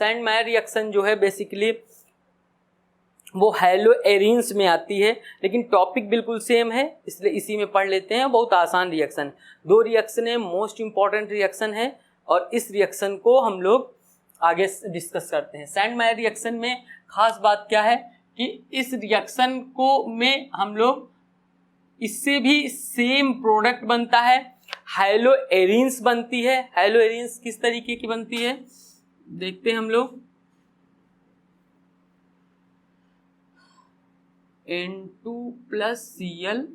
Sand मायर reaction जो है basically वो हैलो एरिन्स में आती है, लेकिन टॉपिक बिल्कुल सेम है इसलिए इसी में पढ़ लेते हैं। बहुत आसान रिएक्शन, 2 रिएक्शन है, मोस्ट इंपॉर्टेंट रिएक्शन है और इस रिएक्शन को हम लोग आगे डिस्कस करते हैं। सैंड मायर रिएक्शन में खास बात क्या है कि इस रिएक्शन को में हम लोग इससे भी सेम प्रोडक्ट बनता है, हैलो एरिन्स बनती है। हैलो एरिन्स किस तरीके की बनती है देखते हैं हम लोग। N2+Cl-,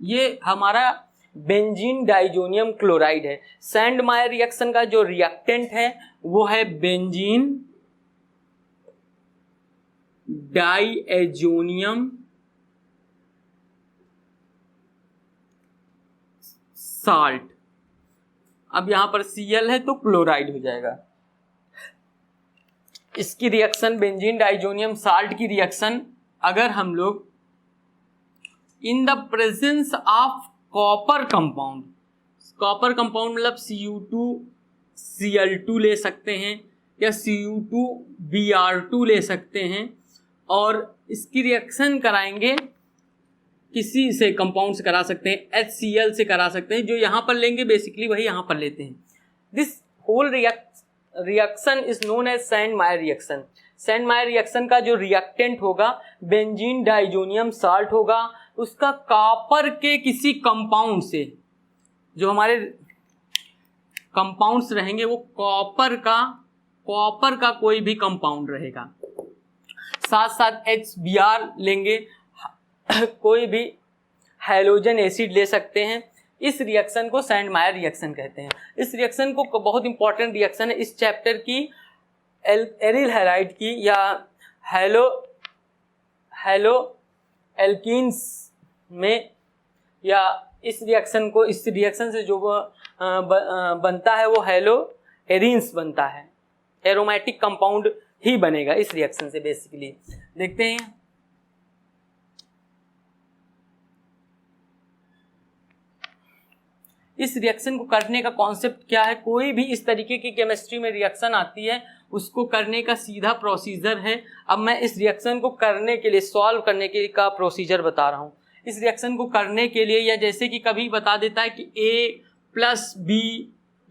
ये हमारा बेंजीन डाइजोनियम क्लोराइड है। सैंड मायर रिएक्शन का जो रिएक्टेंट है वो है बेंजीन डाइएजोनियम साल्ट। अब यहां पर Cl है तो क्लोराइड हो जाएगा। इसकी रिएक्शन बेंजीन डाइजोनियम साल्ट की रिएक्शन अगर हम लोग in the presence of copper compound, copper compound मतलब Cu2Cl2 ले सकते हैं या Cu2Br2 ले सकते हैं और इसकी रिएक्शन कराएंगे किसी से कंपाउंड से करा सकते हैं, HCl से करा सकते हैं। जो यहाँ पर लेंगे बेसिकली वही यहाँ पर लेते हैं। This whole reaction is known as Sandmeyer reaction. Sandmeyer reaction का जो रिएक्टेंट होगा बेंजीन डाइजोनियम साल्ट होगा, उसका कॉपर के किसी कंपाउंड से, जो हमारे कंपाउंड्स रहेंगे वो कॉपर का कोई भी कंपाउंड रहेगा, साथ साथ HBr लेंगे, कोई भी हैलोजन एसिड ले सकते हैं। इस रिएक्शन को सैंड मायर रिएक्शन कहते हैं। इस रिएक्शन को बहुत इंपॉर्टेंट रिएक्शन है इस चैप्टर की, एरिल हैलाइड की या हैलो एल्कीन्स में, या इस रिएक्शन से जो बनता है वो हैलो एरिन्स बनता है। एरोमेटिक कंपाउंड ही बनेगा इस रिएक्शन से बेसिकली। देखते हैं इस रिएक्शन को करने का कॉन्सेप्ट क्या है। कोई भी इस तरीके की केमिस्ट्री में रिएक्शन आती है उसको करने का सीधा प्रोसीजर है। अब मैं इस रिएक्शन को करने के लिए, सॉल्व करने के का प्रोसीजर बता रहा हूँ। इस रिएक्शन को करने के लिए, या जैसे कि कभी बता देता है कि A+B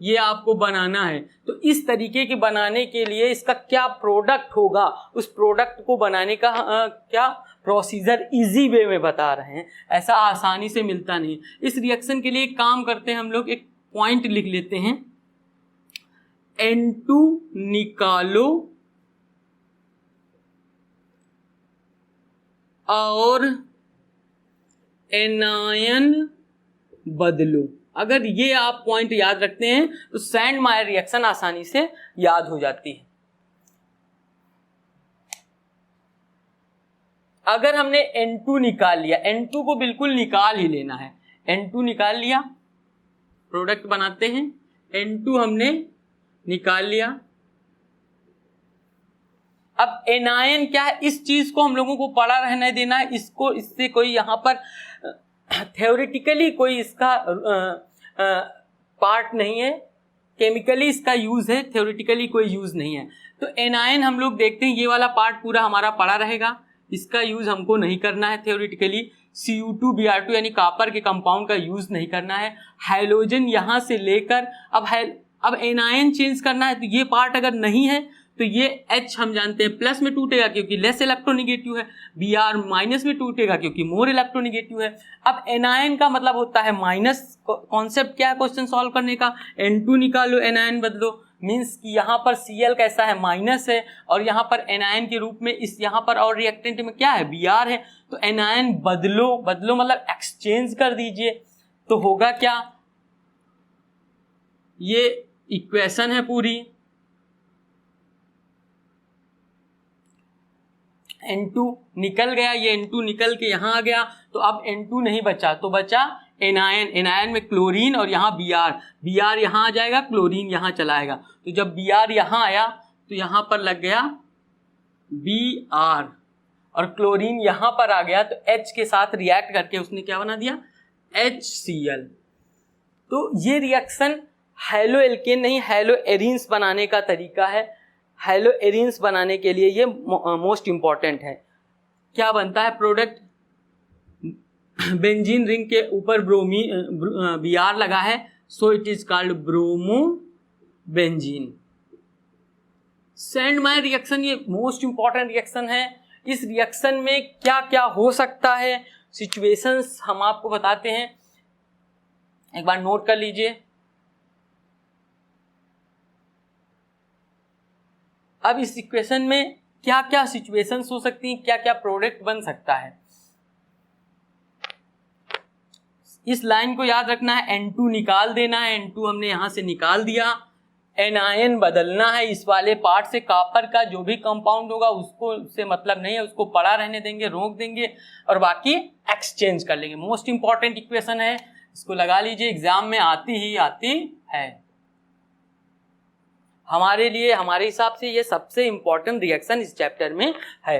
ये आपको बनाना है, तो इस तरीके के बनाने के लिए इसका क्या प्रोडक्ट होगा, उस प्रोडक्ट को बनाने का क्या प्रोसीजर इजी वे में बता रहे हैं। ऐसा आसानी से मिलता नहीं। इस रिएक्शन के लिए एक काम करते हैं हम लोग, एक पॉइंट लिख लेते हैं, N2 निकालो और एनायन बदलो। अगर ये आप पॉइंट याद रखते हैं तो सैंड मायर रिएक्शन आसानी से याद हो जाती है। अगर हमने N2 निकाल लिया, N2 को बिल्कुल निकाल ही लेना है, N2 निकाल लिया, प्रोडक्ट बनाते हैं, N2 हमने निकाल लिया। अब एनायन क्या है, इस चीज को हम लोगों को पड़ा रहने देना है। इसको, इससे कोई यहाँ पर थ्योरेटिकली कोई इसका पार्ट नहीं है, केमिकली इसका यूज है, थ्योरेटिकली कोई यूज नहीं है। तो एनायन हम लोग देखते हैं, ये वाला पार्ट पूरा हमारा पड़ा रहेगा, इसका यूज हमको नहीं करना है थ्योरेटिकली। Cu2Br2 यानी कॉपर के कंपाउंड का यूज नहीं करना है। हाइड्रोजन यहां से लेकर अब एनायन चेंज करना है, तो ये पार्ट अगर नहीं है तो ये H हम जानते हैं प्लस में टूटेगा क्योंकि लेस इलेक्ट्रोनिगेटिव है, Br माइनस में टूटेगा क्योंकि मोर इलेक्ट्रोनिगेटिव है। अब एनायन का मतलब होता है माइनस। कॉन्सेप्ट क्या है क्वेश्चन सॉल्व करने का, N2 निकालो एनायन बदलो, मीन्स कि यहाँ पर Cl कैसा है, माइनस है, और यहाँ पर एनायन के रूप में इस यहाँ पर और रिएक्टेंट में क्या है, Br है। तो एनायन बदलो मतलब एक्सचेंज कर दीजिए। तो होगा क्या, ये इक्वेशन है पूरी, N2 निकल गया, ये N2 निकल के यहाँ आ गया, तो अब N2 नहीं बचा, तो बचा एनायन में क्लोरीन और यहाँ Br यहाँ आ जाएगा, क्लोरीन यहाँ चला आएगा। तो जब Br यहाँ आया तो यहाँ पर लग गया Br और क्लोरीन यहाँ पर आ गया, तो H के साथ रिएक्ट करके उसने क्या बना दिया, HCl। तो ये रिएक्शन हैलो एल्केन नहीं हैलो एरिन्स बनाने का तरीका है। हैलोएरिन्स बनाने के लिए ये मोस्ट इम्पॉर्टेंट है। क्या बनता है प्रोडक्ट? बेंजीन रिंग के ऊपर Br लगा है, so it is called bromo benzene. Sandmeyer reaction ये मोस्ट इंपॉर्टेंट रिएक्शन है। इस रिएक्शन में क्या क्या हो सकता है, सिचुएशंस हम आपको बताते हैं, एक बार नोट कर लीजिए। अब इस इक्वेशन में क्या क्या सिचुएशंस हो सकती हैं, क्या क्या प्रोडक्ट बन सकता है, इस लाइन को याद रखना है। N2 निकाल देना है, N2 हमने यहां से निकाल दिया। एनायन बदलना है इस वाले पार्ट से, कॉपर का जो भी कंपाउंड होगा उसको से मतलब नहीं है, उसको पड़ा रहने देंगे, रोक देंगे और बाकी एक्सचेंज कर लेंगे। मोस्ट इंपॉर्टेंट इक्वेशन है, इसको लगा लीजिए, एग्जाम में आती ही आती है। हमारे लिए, हमारे हिसाब से ये सबसे इंपॉर्टेंट रिएक्शन इस चैप्टर में है।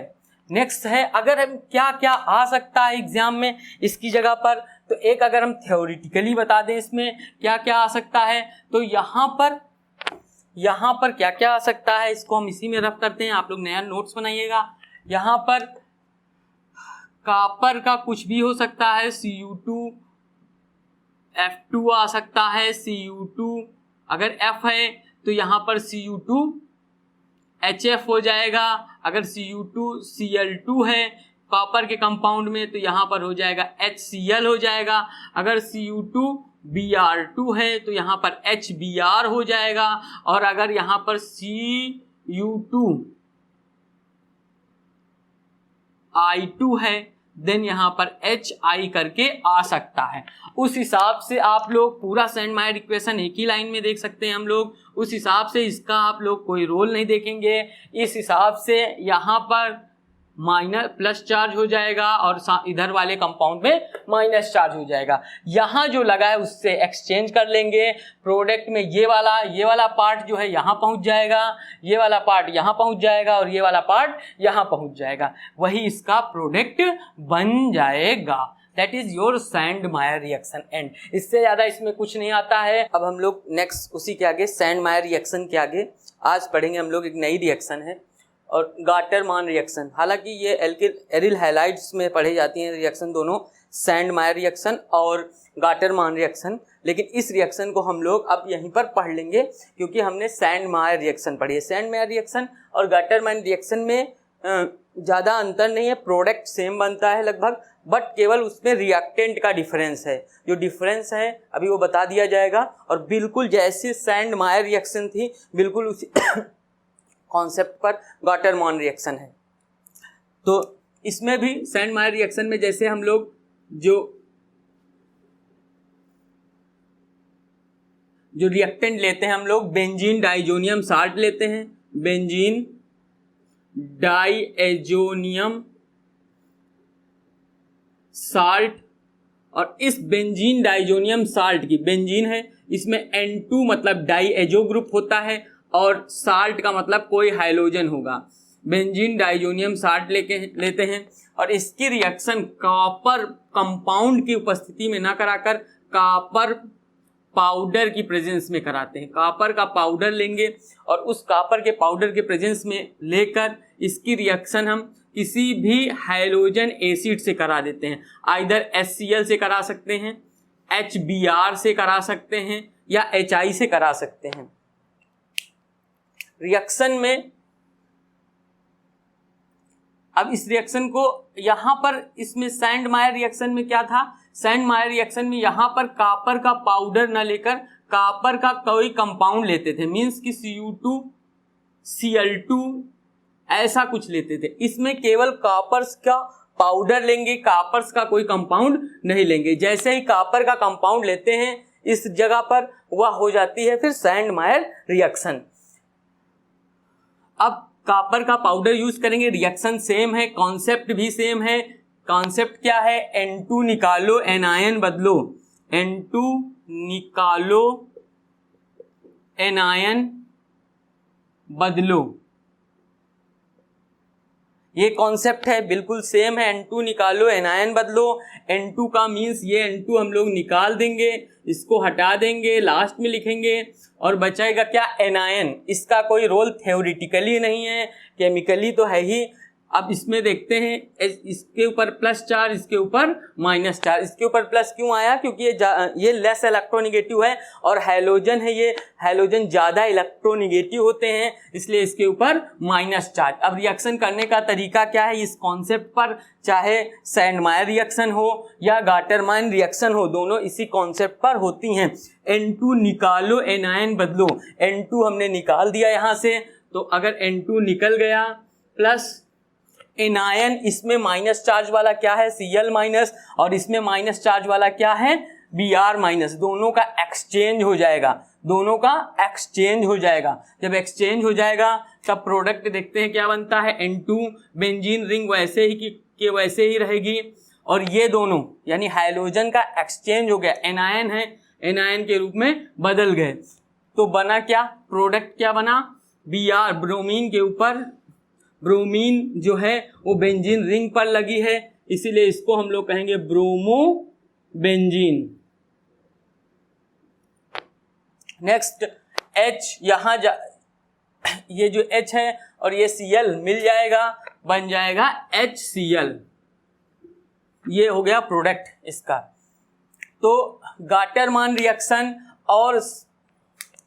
नेक्स्ट है, अगर हम क्या क्या आ सकता है एग्जाम में इसकी जगह पर, तो एक अगर हम थ्योरेटिकली बता दें इसमें क्या क्या आ सकता है, तो यहाँ पर क्या क्या आ सकता है इसको हम इसी में रफ करते हैं, आप लोग नया नोट्स बनाइएगा। यहाँ पर कॉपर का कुछ भी हो सकता है, Cu2 F2 आ सकता है, Cu2 अगर F है तो यहाँ पर Cu2 HF हो जाएगा, अगर Cu2 Cl2 है कॉपर के कंपाउंड में तो यहाँ पर हो जाएगा HCl हो जाएगा, अगर Cu2 Br2 है तो यहाँ पर HBr हो जाएगा, और अगर यहाँ पर Cu2 I2 है देन यहाँ पर HI करके आ सकता है। उस हिसाब से आप लोग पूरा सैंडमायर इक्वेशन एक ही लाइन में देख सकते हैं हम लोग, उस हिसाब से इसका आप लोग कोई रोल नहीं देखेंगे। इस हिसाब से यहाँ पर माइनस प्लस चार्ज हो जाएगा और इधर वाले कंपाउंड में माइनस चार्ज हो जाएगा। यहाँ जो लगा है उससे एक्सचेंज कर लेंगे, प्रोडक्ट में ये वाला पार्ट जो है यहाँ पहुँच जाएगा, ये वाला पार्ट यहाँ पहुँच जाएगा और ये वाला पार्ट यहाँ पहुँच जाएगा, वही इसका प्रोडक्ट बन जाएगा। That is your Sandmeyer reaction and. इससे ज़्यादा इसमें कुछ नहीं आता है। अब हम लोग नेक्स्ट उसी के आगे सैंडमायर रिएक्शन के आगे आज पढ़ेंगे हम लोग, एक नई रिएक्शन है और गाटरमान रिएक्शन। हालांकि ये एरिल हैलाइड्स में पढ़े जाती हैं रिएक्शन दोनों, सैंडमायर रिएक्शन और गाटरमान रिएक्शन, लेकिन इस रिएक्शन को हम लोग अब यहीं पर पढ़ लेंगे क्योंकि हमने सैंडमायर रिएक्शन पढ़ी है। सैंडमायर रिएक्शन और गाटरमान रिएक्शन में ज़्यादा अंतर नहीं है, प्रोडक्ट सेम बनता है लगभग, बट केवल उसमें रिएक्टेंट का डिफरेंस है। जो डिफरेंस है अभी वो बता दिया जाएगा, और बिल्कुल जैसे सैंडमायर रिएक्शन थी बिल्कुल उसी कॉन्सेप्ट पर गाटरमान रिएक्शन है। तो इसमें भी सैंडमायर रिएक्शन में जैसे हम लोग जो रिएक्टेंट लेते हैं हम लोग बेंजीन डाइजोनियम साल्ट लेते हैं, बेंजीन डाइएजोनियम साल्ट, और इस बेंजीन डाइजोनियम साल्ट की, बेंजीन है इसमें N2 मतलब डाइएजो ग्रुप होता है और साल्ट का मतलब कोई हाइड्रोजन होगा। बेंजीन डाइजोनियम साल्ट लेते हैं और इसकी रिएक्शन कॉपर कंपाउंड की उपस्थिति में ना कराकर कॉपर पाउडर की प्रेजेंस में कराते हैं। कॉपर का पाउडर लेंगे और उस कॉपर के पाउडर के प्रेजेंस में लेकर इसकी रिएक्शन हम किसी भी हाइड्रोजन एसिड से करा देते हैं। आइदर HCl से करा सकते हैं, HBr से करा सकते हैं या HI से करा सकते हैं। रिएक्शन में अब इस रिएक्शन को यहाँ पर इसमें सैंडमायर रिएक्शन में क्या था, सैंडमायर रिएक्शन में यहाँ पर कॉपर का पाउडर न लेकर कॉपर का कोई कंपाउंड लेते थे, मींस कि Cu2 Cl2 ऐसा कुछ लेते थे। इसमें केवल कॉपर्स का पाउडर लेंगे, कॉपर्स का कोई कंपाउंड नहीं लेंगे। जैसे ही कॉपर का कंपाउंड लेते हैं इस जगह पर वह हो जाती है फिर सैंडमायर रिएक्शन। अब कॉपर का पाउडर यूज करेंगे, रिएक्शन सेम है, कॉन्सेप्ट भी सेम है। कॉन्सेप्ट क्या है, N2 निकालो एनायन बदलो, N2 निकालो एनायन बदलो। ये कॉन्सेप्ट है, बिल्कुल सेम है। N2 निकालो, एनायन बदलो। N2 का मीन्स ये N2 हम लोग निकाल देंगे, इसको हटा देंगे, लास्ट में लिखेंगे और बचाएगा क्या, एनायन। इसका कोई रोल थ्योरेटिकली नहीं है, केमिकली तो है ही। अब इसमें देखते हैं, इसके ऊपर प्लस चार्ज, इसके ऊपर माइनस चार्ज। इसके ऊपर प्लस क्यों आया, क्योंकि ये लेस इलेक्ट्रोनिगेटिव है और हैलोजन है, ये हैलोजन ज़्यादा इलेक्ट्रोनिगेटिव होते हैं, इसलिए इसके ऊपर माइनस चार्ज। अब रिएक्शन करने का तरीका क्या है इस कॉन्सेप्ट पर, चाहे सैंडमायर रिएक्शन हो या गाटरमान रिएक्शन हो, दोनों इसी कॉन्सेप्ट पर होती हैं। N2 निकालो, एनायन बदलो। N2 हमने निकाल दिया यहाँ से, तो अगर N2 निकल गया प्लस एनायन, इसमें माइनस चार्ज वाला क्या है, Cl माइनस, और इसमें माइनस चार्ज वाला क्या है, Br माइनस। दोनों का एक्सचेंज हो जाएगा, दोनों का एक्सचेंज हो जाएगा। जब एक्सचेंज हो जाएगा तब प्रोडक्ट देखते हैं क्या बनता है, N2। बेंजीन रिंग वैसे ही कि वैसे ही रहेगी, और ये दोनों यानी हाइड्रोजन का एक्सचेंज हो गया, एनायन है, एनायन के रूप में बदल गए। तो बना क्या, प्रोडक्ट क्या बना, Br। ब्रोमीन के ऊपर, ब्रोमीन जो है वो बेंजीन रिंग पर लगी है, इसीलिए इसको हम लोग कहेंगे ब्रोमो बेंजीन। नेक्स्ट H, यहाँ ये जो H है और ये Cl मिल जाएगा, बन जाएगा HCl। ये हो गया प्रोडक्ट इसका। तो गाटरमान रिएक्शन और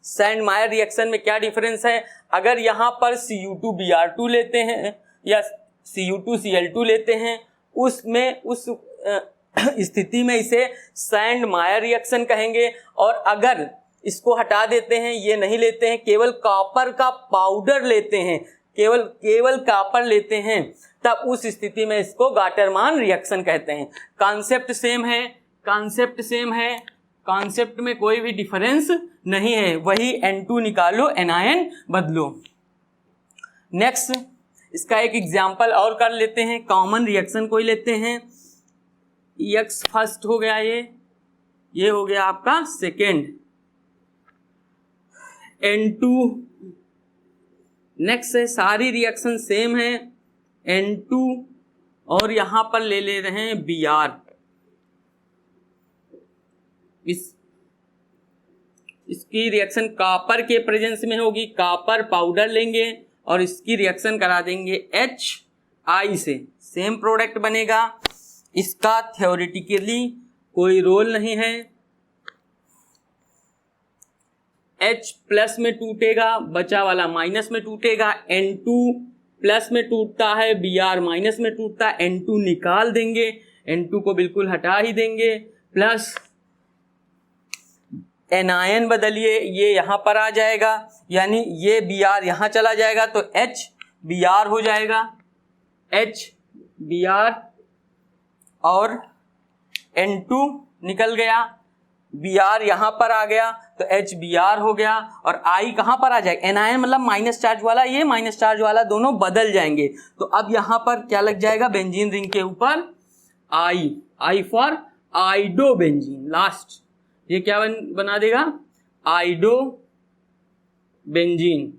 सैंडमायर रिएक्शन में क्या डिफरेंस है, अगर यहाँ पर Cu2Br2 लेते हैं या Cu2Cl2 लेते हैं, उसमें उस स्थिति में इसे सैंडमायर रिएक्शन कहेंगे। और अगर इसको हटा देते हैं, ये नहीं लेते हैं, केवल कॉपर का पाउडर लेते हैं, केवल कॉपर लेते हैं, तब उस स्थिति में इसको गाटरमान रिएक्शन कहते हैं। कॉन्सेप्ट सेम है, कॉन्सेप्ट सेम है, कॉन्सेप्ट में कोई भी डिफरेंस नहीं है। वही N2 निकालो, एनायन बदलो। नेक्स्ट इसका एक एग्जांपल और कर लेते हैं, कॉमन रिएक्शन कोई लेते हैं। X फर्स्ट हो गया, ये हो गया आपका सेकेंड, N2। नेक्स्ट है, सारी रिएक्शन सेम है, N2 और यहां पर ले रहे हैं Br। इसकी रिएक्शन कॉपर के प्रेजेंस में होगी, कॉपर पाउडर लेंगे और इसकी रिएक्शन करा देंगे HI से, सेम प्रोडक्ट बनेगा। इसका थ्योरेटिकली कोई रोल नहीं है, H प्लस में टूटेगा, बचा वाला माइनस में टूटेगा। N2 प्लस में टूटता है, Br माइनस में टूटता है, N2 निकाल देंगे, N2 को बिल्कुल हटा ही देंगे, प्लस एनायन बदलिए, ये यहाँ पर आ जाएगा, यानी ये Br यहाँ चला जाएगा तो HBr हो जाएगा, HBr, और N2 निकल गया, Br यहाँ पर आ गया तो HBr हो गया, और I कहाँ पर आ जाएगा, एनायन मतलब माइनस चार्ज वाला, ये माइनस चार्ज वाला दोनों बदल जाएंगे। तो अब यहाँ पर क्या लग जाएगा, बेंजीन रिंग के ऊपर I for iodo benzene, last ये क्या बना देगा, आइडो बेंजीन।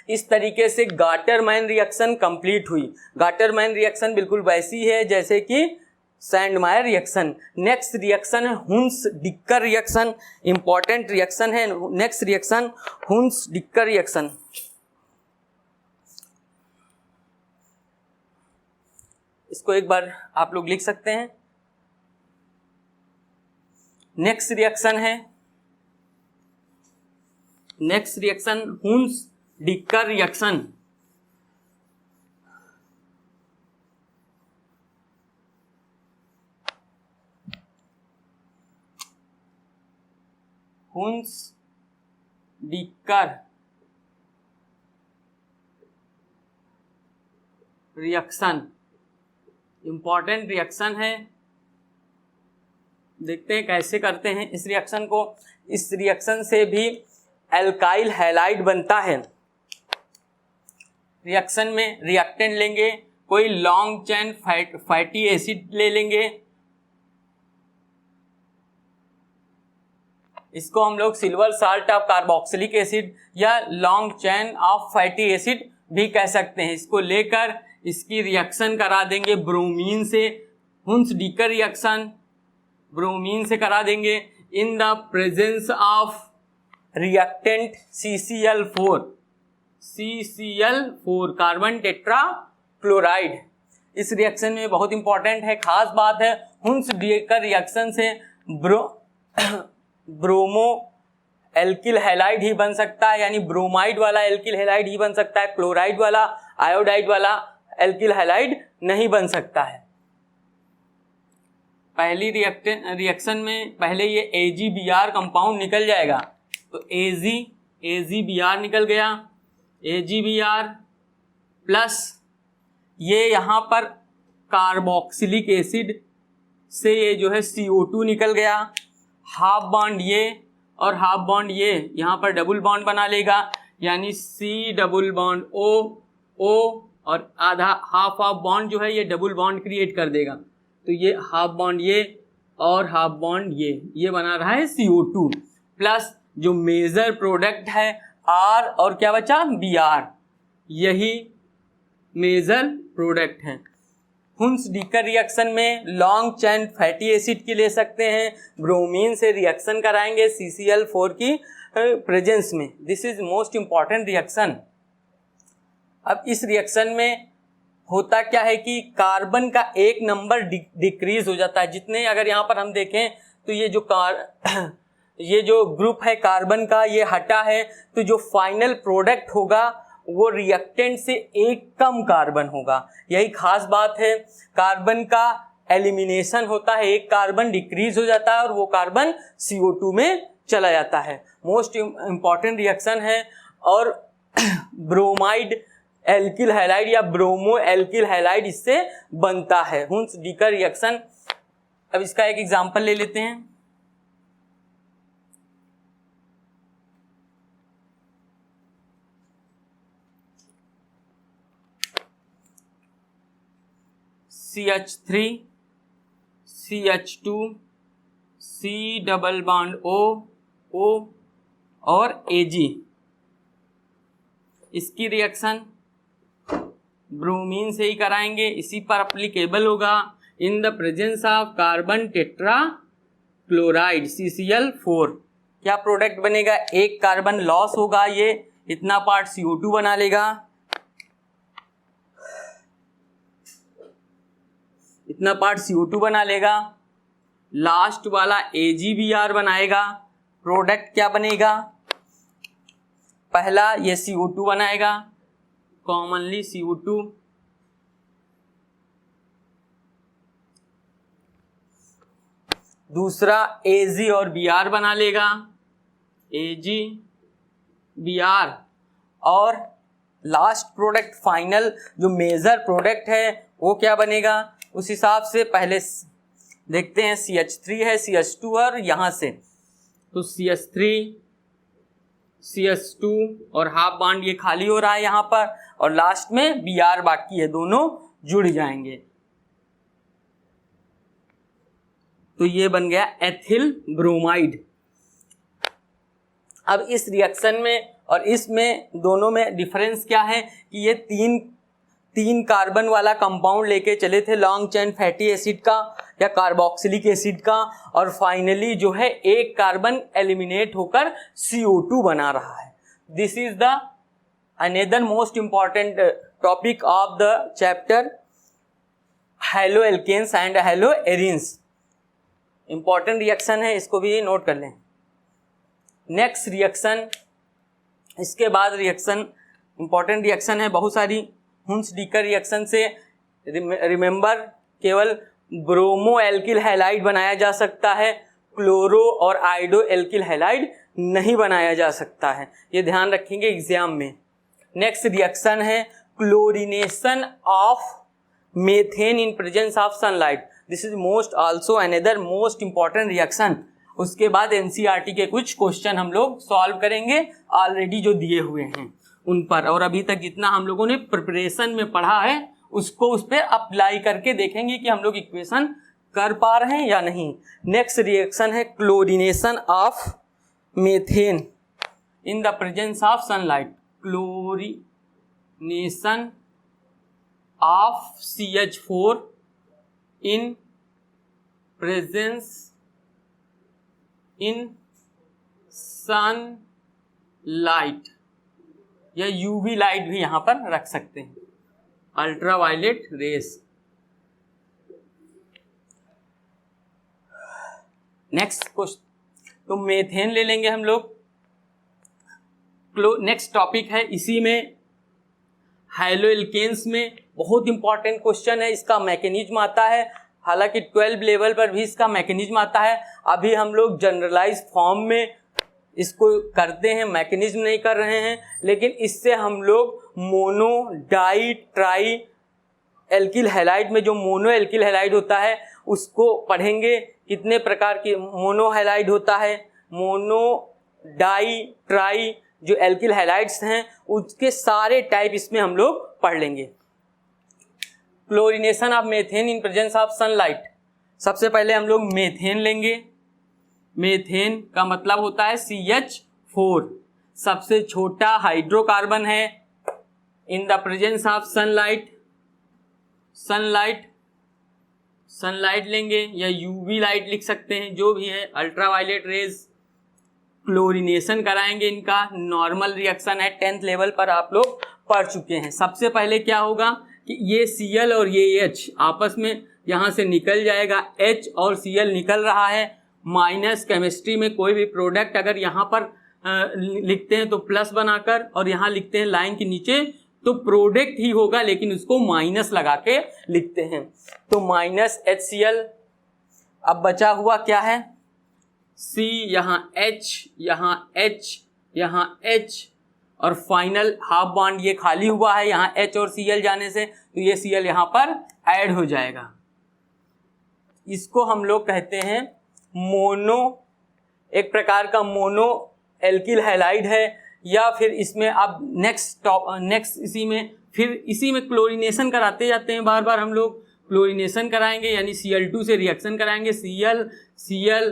इस तरीके से गाटरमैन रिएक्शन कंप्लीट हुई। गाटरमैन रिएक्शन बिल्कुल वैसी है जैसे कि सैंडमायर रिएक्शन। नेक्स्ट रिएक्शन है Hunsdiecker reaction, important reaction है। Next reaction Hunsdiecker reaction. इसको एक बार आप लोग लिख सकते हैं। नेक्स्ट रिएक्शन है, next reaction Hunsdiecker reaction. Hunsdiecker reaction important reaction है। देखते हैं कैसे करते हैं इस रिएक्शन को। इस रिएक्शन से भी एल्काइल हैलाइड बनता है। रिएक्शन में रिएक्टेंट लेंगे, कोई लॉन्ग चेन फैटी एसिड ले लेंगे, इसको हम लोग silver salt of carboxylic acid या long chain of fatty acid भी कह सकते हैं। इसको लेकर इसकी रिएक्शन करा देंगे ब्रोमीन से, हुंस-डीकर रिएक्शन ब्रोमीन से करा देंगे in the presence of reactant CCl4 carbon tetra chloride. इस रिएक्शन में बहुत इंपॉर्टेंट है, खास बात है, हुंस-डीकर रिएक्शन से ब्रोमो एल्किल हैलाइड ही बन सकता है, यानी ब्रोमाइड वाला एल्किल हैलाइड ही बन सकता है, क्लोराइड वाला आयोडाइड वाला एल्किल हैलाइड नहीं बन सकता है। पहली रिएक्शन में पहले ये AgBr कंपाउंड निकल जाएगा, तो AgBr निकल गया, AgBr प्लस ये यहाँ पर कार्बोक्सिलिक एसिड से ये जो है CO2 निकल गया, हाफ बॉन्ड ये और हाफ बॉन्ड ये यहाँ पर डबल बॉन्ड बना लेगा, यानी C डबल बॉन्ड O और आधा हाफ बॉन्ड जो है ये डबल बॉन्ड क्रिएट कर देगा, तो ये हाफ बॉन्ड ये और हाफ बॉन्ड ये बना रहा है CO2 प्लस जो मेजर प्रोडक्ट है R और क्या बचा Br, यही मेजर प्रोडक्ट है। हुंस-डीकर रिएक्शन में लॉन्ग चेन फैटी एसिड की ले सकते हैं, ब्रोमीन से रिएक्शन कराएंगे CCl4 की प्रेजेंस में। This is most important reaction. अब इस रिएक्शन में होता क्या है कि कार्बन का एक नंबर डिक्रीज हो जाता है, जितने अगर यहाँ पर हम देखें तो ये जो ग्रुप है कार्बन का ये हटा है, तो जो फाइनल प्रोडक्ट होगा वो रिएक्टेंट से एक कम कार्बन होगा। यही खास बात है, कार्बन का एलिमिनेशन होता है, एक कार्बन डिक्रीज हो जाता है और वो कार्बन CO2 में चला जाता है। मोस्ट इम्पॉर्टेंट रिएक्शन है। और ब्रोमाइड एल्किल हैलाइड या ब्रोमो एल्किल हैलाइड इससे बनता है, हुंस-डीकर रिएक्शन। अब इसका एक एग्जांपल ले लेते हैं। CH3 CH2 C double bond O और Ag, इसकी रिएक्शन ब्रोमीन से ही कराएंगे, इसी पर अप्लीकेबल होगा in the presence of carbon tetra chloride CCl4। क्या प्रोडक्ट बनेगा, एक कार्बन लॉस होगा, ये इतना पार्ट CO2 बना लेगा, इतना पार्ट CO2 बना लेगा, लास्ट वाला AgBr बनाएगा। प्रोडक्ट क्या बनेगा, पहला ये CO2 बनाएगा, कॉमनली CO2, दूसरा Ag और Br बना लेगा, AgBr, और लास्ट प्रोडक्ट फाइनल जो मेजर प्रोडक्ट है वो क्या बनेगा, उस हिसाब से पहले देखते हैं। CH3 है, CH2 और यहाँ से तो CH3 CH2 और हाफ बॉन्ड ये खाली हो रहा है यहाँ पर, और लास्ट में Br बाकी है, दोनों जुड़ जाएंगे, तो ये बन गया एथिल ब्रोमाइड। अब इस रिएक्शन में और इसमें दोनों में डिफरेंस क्या है कि ये तीन कार्बन वाला कंपाउंड लेके चले थे लॉन्ग चेन फैटी एसिड का या कार्बोक्सिलिक एसिड का, और फाइनली जो है एक कार्बन एलिमिनेट होकर CO2 बना रहा है। This is the another most important topic of the chapter haloalkanes and haloarenes. Important reaction है, इसको भी नोट कर लें। नेक्स्ट रिएक्शन, इसके बाद रिएक्शन इंपॉर्टेंट रिएक्शन है बहुत सारी। हुंस-डीकर रिएक्शन से रिमेंबर केवल ब्रोमो एल्किल हैलाइड बनाया जा सकता है, क्लोरो और आइडो एल्किल हैलाइड नहीं बनाया जा सकता है, ये ध्यान रखेंगे एग्जाम में। नेक्स्ट रिएक्शन है chlorination of methane in presence of sunlight. This is most also another most important reaction. उसके बाद एनसीईआरटी के कुछ क्वेश्चन हम लोग सॉल्व करेंगे ऑलरेडी जो दिए हुए हैं उन पर, और अभी तक जितना हम लोगों ने प्रिपरेशन में पढ़ा है उसको उस पर अप्लाई करके देखेंगे कि हम लोग इक्वेशन कर पा रहे हैं या नहीं। नेक्स्ट रिएक्शन है chlorination of methane in the presence of sunlight, chlorination of CH4 in presence in sunlight, या यूवी लाइट भी यहां पर रख सकते हैं, अल्ट्रावायलेट रेस। नेक्स्ट क्वेश्चन, तो मीथेन ले लेंगे हम लोग। नेक्स्ट टॉपिक है इसी में, हाइलोएल्केन्स में बहुत इंपॉर्टेंट क्वेश्चन है, इसका मैकेनिज्म आता है, हालांकि 12 लेवल पर भी इसका मैकेनिज्म आता है। अभी हम लोग जनरलाइज फॉर्म में इसको करते हैं, मैकेनिज्म नहीं कर रहे हैं, लेकिन इससे हम लोग mono di tri alkyl halide में जो मोनो एल्किल हैलाइड होता है उसको पढ़ेंगे। कितने प्रकार की मोनो हैलाइड होता है, मोनो डाई ट्राई जो एल्किल हैलाइड्स हैं उसके सारे टाइप इसमें हम लोग पढ़ लेंगे। Chlorination of methane in presence of sunlight, सबसे पहले हम लोग मीथेन लेंगे। मीथेन का मतलब होता है CH4, सबसे छोटा हाइड्रोकार्बन है in the presence of sunlight. Sunlight लेंगे या यूवी लाइट लिख सकते हैं, जो भी है, अल्ट्रावायलेट रेज। क्लोरीनेशन कराएंगे, इनका नॉर्मल रिएक्शन है, 10th लेवल पर आप लोग पढ़ चुके हैं। सबसे पहले क्या होगा कि ये Cl और ये H आपस में यहाँ से निकल जाएगा, H और Cl निकल रहा है, माइनस केमिस्ट्री में कोई भी प्रोडक्ट अगर यहाँ पर लिखते हैं तो प्लस बनाकर, और यहाँ लिखते हैं लाइन के नीचे तो प्रोडक्ट ही होगा, लेकिन उसको माइनस लगा के लिखते हैं, तो माइनस HCl। अब बचा हुआ क्या है, C, यहाँ H, यहाँ H, यहाँ H, और फाइनल हाफ बॉन्ड ये खाली हुआ है यहाँ H और Cl जाने से, तो ये Cl यहाँ पर ऐड हो जाएगा। इसको हम लोग कहते हैं मोनो, एक प्रकार का मोनो एल्किल हैलाइड है। या फिर इसमें अब नेक्स्ट इसी में क्लोरीनेशन कराते जाते हैं, बार बार हम लोग क्लोरीनेशन कराएंगे, यानी Cl2 से रिएक्शन कराएंगे, Cl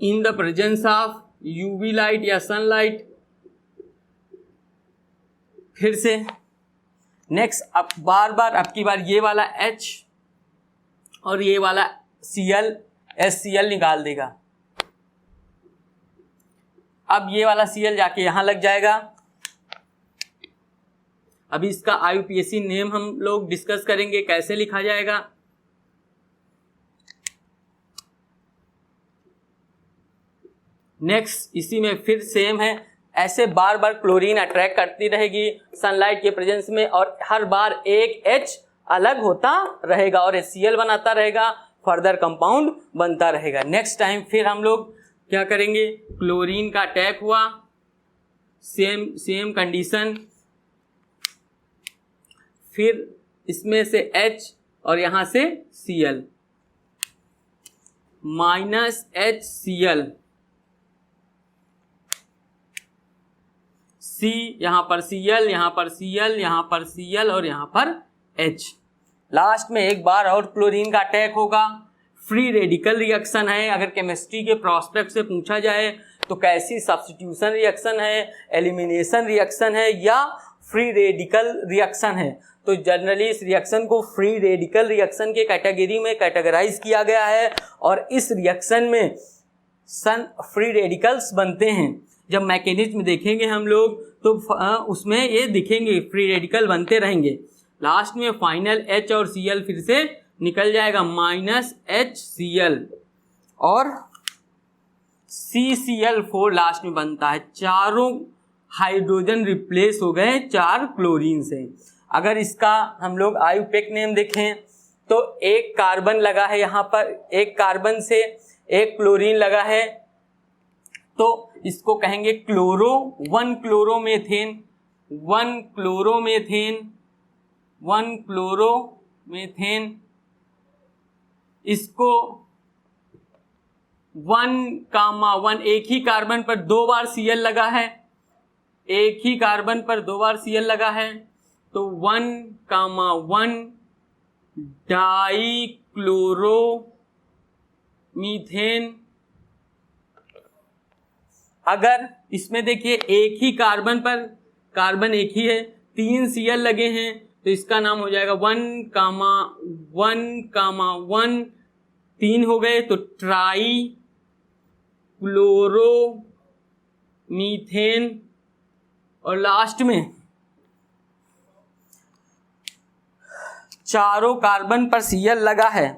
in the presence of UV light या सनलाइट। फिर से नेक्स्ट, अब बार बार अब की बार ये वाला H और ये वाला Cl HCl निकाल देगा। अब ये वाला Cl जाके यहां लग जाएगा। अभी इसका IUPAC नेम हम लोग डिस्कस करेंगे, कैसे लिखा जाएगा। नेक्स्ट, इसी में फिर सेम है, ऐसे बार बार क्लोरीन अट्रैक्ट करती रहेगी सनलाइट के प्रेजेंस में, और हर बार एक H अलग होता रहेगा और HCl बनाता रहेगा, फर्दर कंपाउंड बनता रहेगा। नेक्स्ट टाइम फिर हम लोग क्या करेंगे, क्लोरीन का अटैक हुआ, सेम कंडीशन, फिर इसमें से H और यहां से Cl, माइनस HCl, C, यहां पर Cl, यहां पर Cl, यहां पर Cl और यहां पर H। लास्ट में एक बार और क्लोरीन का अटैक होगा। फ्री रेडिकल रिएक्शन है, अगर केमिस्ट्री के प्रोस्पेक्ट से पूछा जाए तो कैसी सब्स्टिट्यूशन रिएक्शन है, एलिमिनेशन रिएक्शन है या फ्री रेडिकल रिएक्शन है, तो जनरली इस रिएक्शन को फ्री रेडिकल रिएक्शन के कैटेगरी में कैटेगराइज किया गया है। और इस रिएक्शन में फ्री रेडिकल्स बनते हैं। जब मैकेनिज्म देखेंगे हम लोग तो उसमें ये दिखेंगे, फ्री रेडिकल बनते रहेंगे। लास्ट में फाइनल H और Cl फिर से निकल जाएगा, माइनस HCl और CCl4 लास्ट में बनता है। चारों हाइड्रोजन रिप्लेस हो गए 4 क्लोरीन से। अगर इसका हम लोग IUPAC नेम देखें तो एक कार्बन लगा है यहाँ पर, एक कार्बन से एक क्लोरीन लगा है, तो इसको कहेंगे क्लोरो 1 क्लोरोमेथेन, 1 क्लोरोमेथेन, 1 क्लोरोमेथेन। इसको 1,1, एक ही कार्बन पर 2 बार Cl लगा है, एक ही कार्बन पर 2 बार Cl लगा है, तो 1,1 डाई क्लोरोमीथेन अगर इसमें देखिए एक ही कार्बन पर कार्बन एक ही है, 3 Cl लगे हैं, तो इसका नाम हो जाएगा 1,1,1 3 हो गए तो ट्राई क्लोरो मीथेन, और लास्ट में चारों कार्बन पर Cl लगा है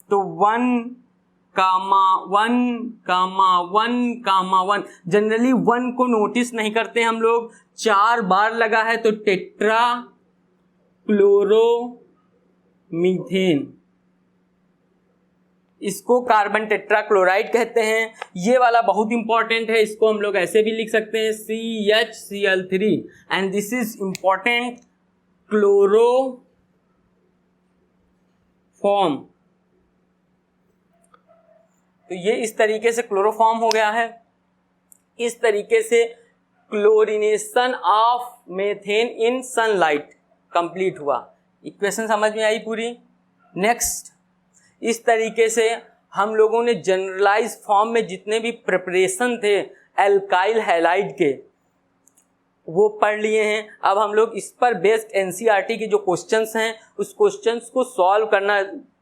तो 1,1,1,1। जनरली 1 को नोटिस नहीं करते हम लोग, 4 बार लगा है तो टेट्रा क्लोरो मीथेन, इसको कार्बन टेट्राक्लोराइड कहते हैं। ये वाला बहुत इंपॉर्टेंट है, इसको हम लोग ऐसे भी लिख सकते हैं CHCl3 and this is important chloroform. तो ये इस तरीके से क्लोरोफॉर्म हो गया है। इस तरीके से chlorination of methane in sunlight complete हुआ। इक्वेशन समझ में आई पूरी। नेक्स्ट, इस तरीके से हम लोगों ने जनरलाइज फॉर्म में जितने भी प्रिपरेशन थे एल्काइल हैलाइड के वो पढ़ लिए हैं। अब हम लोग इस पर बेस्ड एनसीईआरटी के जो क्वेश्चंस हैं उस क्वेश्चंस को सॉल्व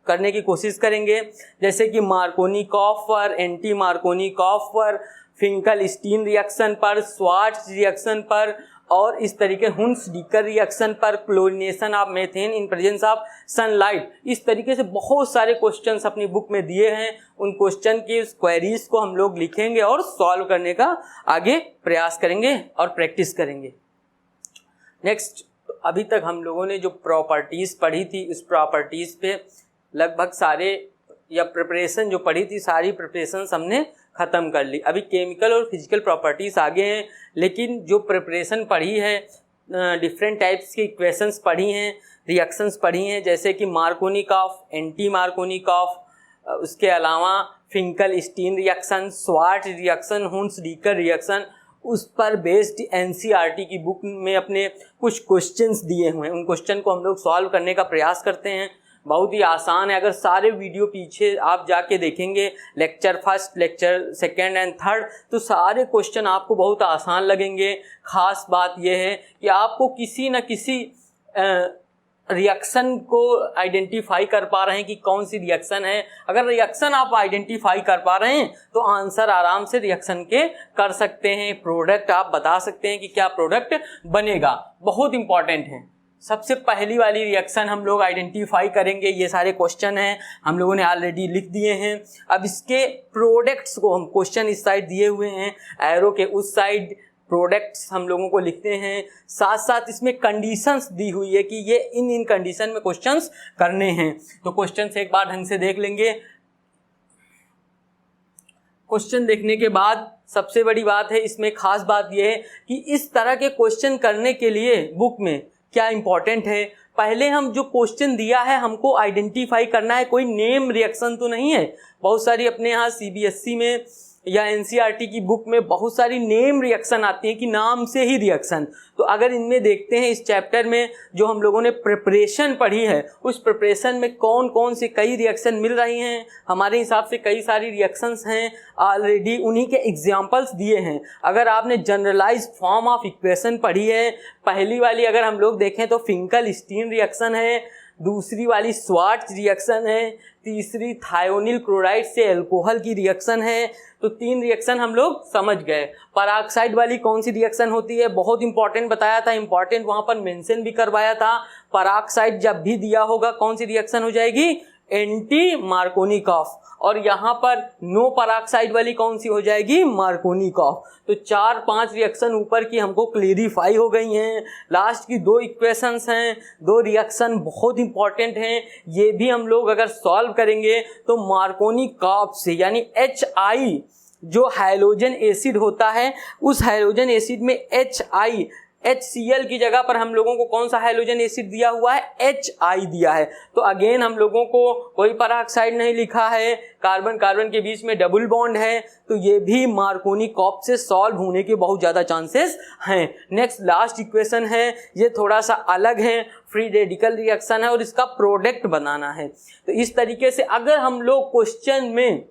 करने की कोशिश करेंगे, जैसे कि मार्कोनिकॉफ पर, एंटी मार्कोनिकॉफ पर, फिंकल-स्टीन रिएक्शन पर, स्वार्ट्ज रिएक्शन पर, और इस तरीके हुन्स-डीकर रिएक्शन पर, chlorination of methane in presence of sunlight. इस तरीके से बहुत सारे क्वेश्चंस अपनी बुक में दिए हैं। उन क्वेश्चन की क्वेरीज को हम लोग लिखेंगे और सॉल्व करने का आगे प्रयास करेंगे और प्रैक्टिस करेंगे। नेक्स्ट, अभी तक हम लोगों ने जो प्रॉपर्टीज पढ़ी थी उस प्रॉपर्टीज पे लगभग सारे या प्रिपरेशन जो पढ़ी थी सारी प्रिपरेशन हमने ख़त्म कर ली। अभी केमिकल और फिजिकल प्रॉपर्टीज आगे हैं, लेकिन जो प्रिपरेशन पढ़ी है, डिफरेंट टाइप्स की इक्वेशंस पढ़ी हैं, रिएक्शंस पढ़ी हैं, जैसे कि मार्कोनिकॉफ, एंटी मार्कोनिकॉफ, उसके अलावा Finkelstein reaction, Swarts reaction, Hunsdiecker reaction, उस पर बेस्ड एनसीईआरटी की बुक में अपने कुछ क्वेश्चंस दिए हुए हैं। उन क्वेश्चन को हम लोग सॉल्व करने का प्रयास करते हैं। बहुत ही आसान है। अगर सारे वीडियो पीछे आप जाके देखेंगे, lecture first, lecture second and third, तो सारे क्वेश्चन आपको बहुत आसान लगेंगे। खास बात यह है कि आपको किसी न किसी रिएक्शन को आइडेंटिफाई कर पा रहे हैं कि कौन सी रिएक्शन है। अगर रिएक्शन आप आइडेंटिफाई कर पा रहे हैं तो आंसर आराम से रिएक्शन के कर सकते हैं। प्रोडक्ट आप बता सकते हैं कि क्या प्रोडक्ट बनेगा, बहुत इंपॉर्टेंट है। सबसे पहली वाली रिएक्शन हम लोग आइडेंटिफाई करेंगे। ये सारे क्वेश्चन हैं, हम लोगों ने ऑलरेडी लिख दिए हैं। अब इसके प्रोडक्ट्स को हम, क्वेश्चन इस साइड दिए हुए हैं, एरो के उस साइड प्रोडक्ट्स हम लोगों को लिखते हैं। साथ साथ इसमें कंडीशंस दी हुई है कि ये इन कंडीशन में क्वेश्चंस करने हैं। तो क्वेश्चंस एक बार ढंग से देख लेंगे। क्वेश्चन देखने के बाद सबसे बड़ी बात है, इसमें खास बात यह है कि इस तरह के क्वेश्चन करने के लिए बुक में क्या इंपॉर्टेंट है, पहले हम जो क्वेश्चन दिया है हमको आइडेंटिफाई करना है। कोई नेम रिएक्शन तो नहीं है। बहुत सारी अपने यहाँ सीबीएसई में या एनसीईआरटी की बुक में बहुत सारी नेम रिएक्शन आती हैं कि नाम से ही रिएक्शन। तो अगर इनमें देखते हैं इस चैप्टर में जो हम लोगों ने प्रिपरेशन पढ़ी है, उस प्रिपरेशन में कौन कौन से कई रिएक्शन मिल रही हैं, हमारे हिसाब से कई सारी रिएक्शंस हैं ऑलरेडी, उन्हीं के एग्जांपल्स दिए हैं। अगर आपने जनरलाइज फॉर्म ऑफ इक्वेशन पढ़ी है, पहली वाली अगर हम लोग देखें तो फिंकल-स्टीन रिएक्शन है, दूसरी वाली स्वार्ट्ज रिएक्शन है, तीसरी थायोनिल क्लोराइड से अल्कोहल की रिएक्शन है। तो 3 रिएक्शन हम लोग समझ गए। पराऑक्साइड वाली कौन सी रिएक्शन होती है, बहुत इंपॉर्टेंट बताया था, इंपॉर्टेंट वहां पर मेंशन भी करवाया था। पराऑक्साइड जब भी दिया होगा कौन सी रिएक्शन हो जाएगी, एंटी मार्कोनिकॉफ। और यहाँ पर नो पराऑक्साइड वाली कौन सी हो जाएगी, मार्कोनिकॉफ। तो 4-5 रिएक्शन ऊपर की हमको क्लियरिफाई हो गई हैं। लास्ट की 2 इक्वेशंस हैं, 2 रिएक्शन बहुत इंपॉर्टेंट हैं। ये भी हम लोग अगर सॉल्व करेंगे तो मार्कोनिकॉफ से, यानी HI जो हाइड्रोजन एसिड होता है, उस हाइड्रोजन एसिड में HCl की जगह पर हम लोगों को कौन सा हाइड्रोजन एसिड दिया हुआ है, HI दिया है। तो अगेन हम लोगों को कोई पराऑक्साइड नहीं लिखा है, कार्बन कार्बन के बीच में डबल बॉन्ड है, तो ये भी मार्कोनिकॉफ से सॉल्व होने के बहुत ज़्यादा चांसेस हैं। नेक्स्ट लास्ट इक्वेशन है, ये थोड़ा सा अलग है, फ्री रेडिकल रिएक्शन है और इसका प्रोडक्ट बनाना है। तो इस तरीके से अगर हम लोग क्वेश्चन में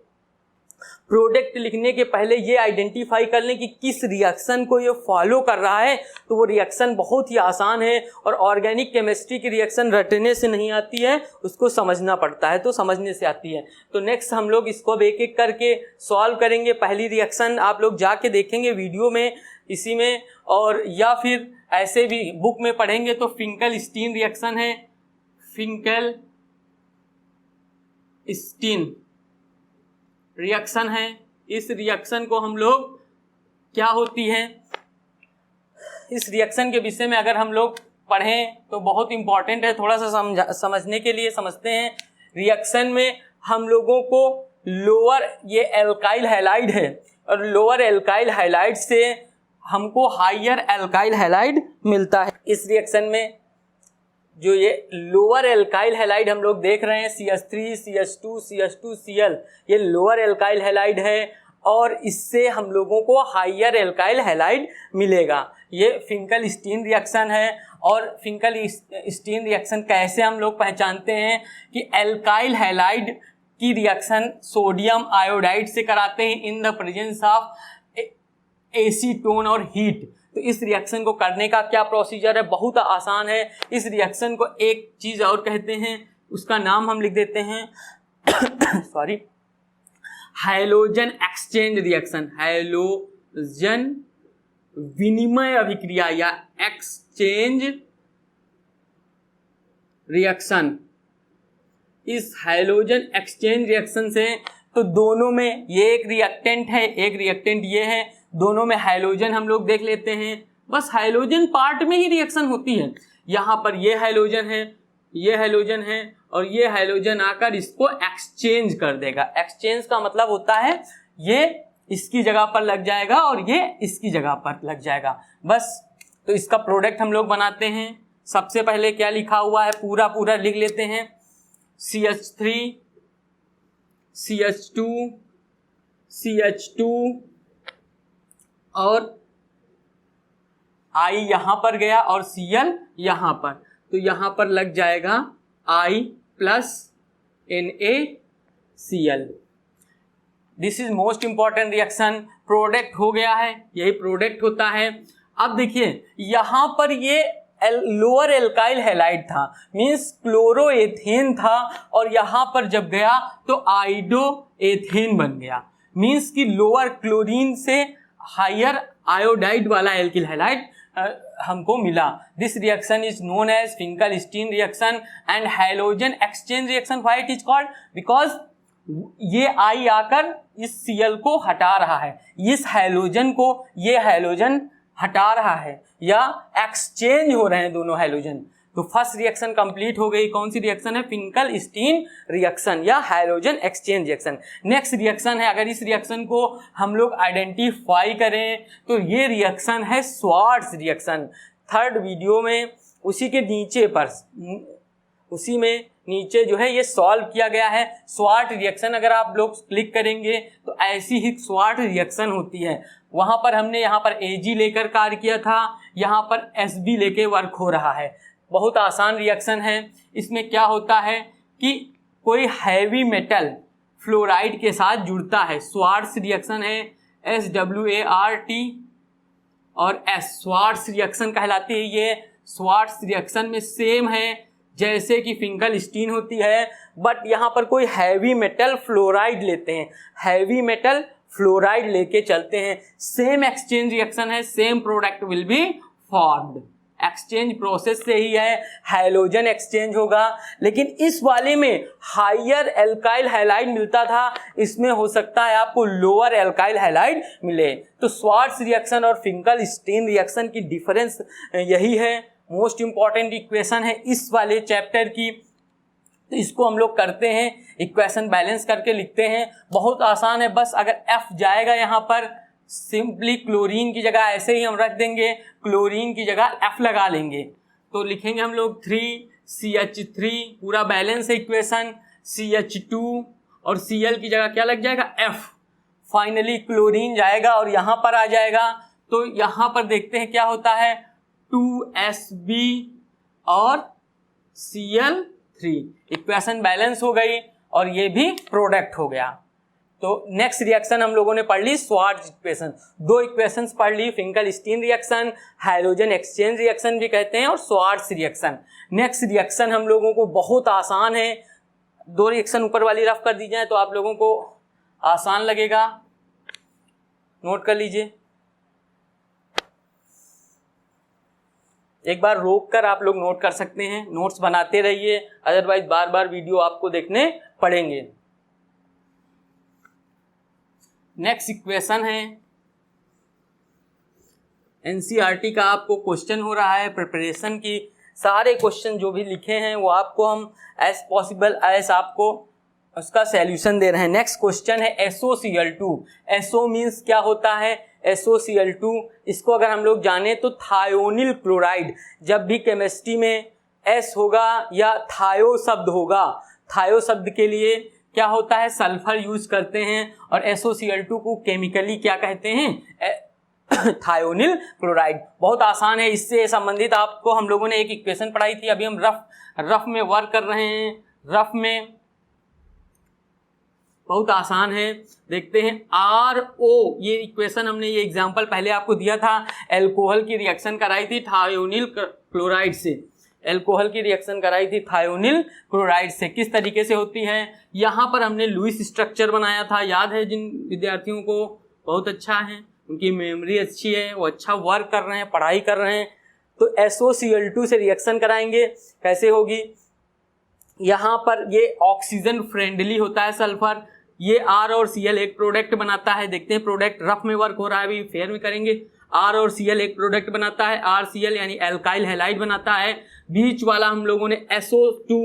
प्रोडक्ट लिखने के पहले ये आइडेंटिफाई कर लें कि किस रिएक्शन को ये फॉलो कर रहा है, तो वो रिएक्शन बहुत ही आसान है। और ऑर्गेनिक केमिस्ट्री की रिएक्शन रटने से नहीं आती है, उसको समझना पड़ता है, तो समझने से आती है। तो नेक्स्ट हम लोग इसको अब एक एक करके सॉल्व करेंगे। पहली रिएक्शन आप लोग जाके देखेंगे वीडियो में, इसी में, और या फिर ऐसे भी बुक में पढ़ेंगे तो फिंकल-स्टीन रिएक्शन है। फिंकल-स्टीन रिएक्शन है। इस रिएक्शन को हम लोग क्या होती है, इस रिएक्शन के विषय में अगर हम लोग पढ़ें तो बहुत इंपॉर्टेंट है, थोड़ा सा समझने के लिए समझते हैं। रिएक्शन में हम लोगों को लोअर, ये एल्काइल हैलाइड है, और लोअर एल्काइल हैलाइड से हमको हायर एल्काइल हैलाइड मिलता है। इस रिएक्शन में जो ये लोअर एल्काइल हैलाइड हम लोग देख रहे हैं, CH3, CH2, CH2, Cl, ये लोअर एल्काइल हैलाइड है, और इससे हम लोगों को हायर एल्काइल हैलाइड मिलेगा। ये फिंकल-स्टीन रिएक्शन है। और फिंकल-स्टीन रिएक्शन कैसे हम लोग पहचानते हैं कि एल्काइल हैलाइड की रिएक्शन सोडियम आयोडाइड से कराते हैं in the presence of acetone और हीट। तो इस रिएक्शन को करने का क्या प्रोसीजर है, बहुत आसान है। इस रिएक्शन को एक चीज़ और कहते हैं, उसका नाम हम लिख देते हैं sorry, halogen exchange reaction. Halogen विनिमय अभिक्रिया या एक्सचेंज रिएक्शन। इस हैलोजन एक्सचेंज रिएक्शन से तो दोनों में, ये एक रिएक्टेंट है, एक रिएक्टेंट ये है, दोनों में हैलोजन हम लोग देख लेते हैं। बस हैलोजन पार्ट में ही रिएक्शन होती है। यहाँ पर ये हैलोजन है, ये हैलोजन है, और ये हैलोजन आकर इसको एक्सचेंज कर देगा। एक्सचेंज का मतलब होता है ये इसकी जगह पर लग जाएगा और ये इसकी जगह पर लग जाएगा, बस। तो इसका प्रोडक्ट हम लोग बनाते हैं। सबसे पहले क्या लिखा हुआ है पूरा लिख लेते हैं। CH3, CH2, CH2 और I यहाँ पर गया और Cl यहाँ पर, तो यहाँ पर लग जाएगा I plus NaCl। This is most important reaction. Product हो गया है, यही प्रोडक्ट होता है। अब देखिए यहाँ पर ये लोअर एल्काइल हैलाइड था, मीन्स क्लोरोएथेन था, और यहाँ पर जब गया तो आइडोएथेन बन गया, मीन्स कि लोअर क्लोरीन से हायर आयोडाइड वाला एल्किल हैलाइड हमको मिला। This reaction is known as Finkelstein reaction and halogen exchange reaction. Why it is called? Because ये आई आकर इस Cl को हटा रहा है, इस हैलोजन को ये हैलोजन हटा रहा है, या एक्सचेंज हो रहे हैं दोनों हैलोजन। तो फर्स्ट रिएक्शन कंप्लीट हो गई। कौन सी रिएक्शन है? फिंकल-स्टीन रिएक्शन या halogen exchange reaction. Next reaction है, अगर इस रिएक्शन को हम लोग आइडेंटिफाई करें तो ये रिएक्शन है स्वार्ट्ज रिएक्शन। थर्ड वीडियो में उसी के नीचे पर, उसी में नीचे जो है ये सॉल्व किया गया है। स्वार्ट रिएक्शन अगर आप लोग क्लिक करेंगे तो ऐसी ही स्वार्ट रिएक्शन होती है। वहाँ पर हमने यहाँ पर Ag लेकर कार्य किया था, यहाँ पर Sb लेके वर्क हो रहा है। बहुत आसान रिएक्शन है। इसमें क्या होता है कि कोई हैवी मेटल फ्लोराइड के साथ जुड़ता है, स्वार्ट्स रिएक्शन है, SWART और S स्वार्ट्स रिएक्शन कहलाती है। ये स्वार्ट्स रिएक्शन में सेम है जैसे कि फिंकल-स्टीन होती है, बट यहाँ पर कोई हैवी मेटल फ्लोराइड लेते हैं, हैवी मेटल फ्लोराइड लेके चलते हैं। सेम एक्सचेंज रिएक्शन है, same product will be formed. Exchange process से ही है, हैलोजन एक्सचेंज होगा। लेकिन इस वाले में हायर एल्काइल हैलाइड मिलता था, इसमें हो सकता है आपको लोअर एल्काइल हैलाइड मिले। तो स्वार्ट्स रिएक्शन और फिंकल-स्टीन रिएक्शन की डिफरेंस यही है। मोस्ट इंपॉर्टेंट इक्वेशन है इस वाले चैप्टर की, तो इसको हम लोग करते हैं, इक्वेशन बैलेंस करके लिखते हैं। बहुत आसान है, बस अगर F जाएगा यहाँ पर, सिंपली क्लोरीन की जगह ऐसे ही हम रख देंगे, क्लोरीन की जगह F लगा लेंगे, तो लिखेंगे हम लोग 3CH3, पूरा बैलेंस है इक्वेशन, CH2 और Cl की जगह क्या लग जाएगा? F। फाइनली क्लोरीन जाएगा और यहाँ पर आ जाएगा, तो यहाँ पर देखते हैं क्या होता है, 2Sb और Cl3। इक्वेशन बैलेंस हो गई और ये भी प्रोडक्ट हो गया। तो नेक्स्ट रिएक्शन हम लोगों ने पढ़ ली स्वार्ट्ज इक्वेशन, 2 इक्वेशंस पढ़ ली, Finkelstein reaction, hydrogen exchange reaction भी कहते हैं, और स्वार्ट्ज रिएक्शन। नेक्स्ट रिएक्शन हम लोगों को बहुत आसान है, 2 रिएक्शन ऊपर वाली रफ कर दी जाए तो आप लोगों को आसान लगेगा, नोट कर लीजिए। एक बार रोक कर आप लोग नोट कर सकते हैं, नोट्स बनाते रहिए, अदरवाइज बार बार वीडियो आपको देखने पड़ेंगे। नेक्स्ट इक्वेशन है, एनसीईआरटी का आपको क्वेश्चन हो रहा है, प्रिपरेशन की सारे क्वेश्चन जो भी लिखे हैं वो आपको हम एज पॉसिबल एज आपको उसका सॉल्यूशन दे रहे हैं। नेक्स्ट क्वेश्चन है SOCl2। SO मीन्स क्या होता है, SOCl2 इसको अगर हम लोग जाने तो थायोनिल क्लोराइड। जब भी केमिस्ट्री में S होगा या थायो शब्द होगा, थायो शब्द के लिए क्या होता है, सल्फर यूज करते हैं, और SOCl2 को केमिकली क्या कहते हैं, थायोनिल क्लोराइड। बहुत आसान है, इससे संबंधित आपको हम लोगों ने एक इक्वेशन पढ़ाई थी, अभी हम रफ में वर्क कर रहे हैं। रफ में बहुत आसान है, देखते हैं। RO ये इक्वेशन हमने ये एग्जांपल पहले आपको दिया था, अल्कोहल की रिएक्शन कराई थी थायोनिल क्लोराइड से, अल्कोहल की रिएक्शन कराई थी थायोनिल क्लोराइड से। किस तरीके से होती है, यहाँ पर हमने लुईस स्ट्रक्चर बनाया था, याद है जिन विद्यार्थियों को, बहुत अच्छा है, उनकी मेमोरी अच्छी है, वो अच्छा वर्क कर रहे हैं, पढ़ाई कर रहे हैं। तो SOCl2 से रिएक्शन कराएंगे, कैसे होगी, यहाँ पर ये ऑक्सीजन फ्रेंडली होता है सल्फर, ये R और Cl एक प्रोडक्ट बनाता है। देखते हैं प्रोडक्ट, रफ में वर्क हो रहा है, अभी फेयर में करेंगे। R और Cl एक प्रोडक्ट बनाता है, RCl यानी एल्काइल हैलाइड बनाता है। बीच वाला हम लोगों ने SO2,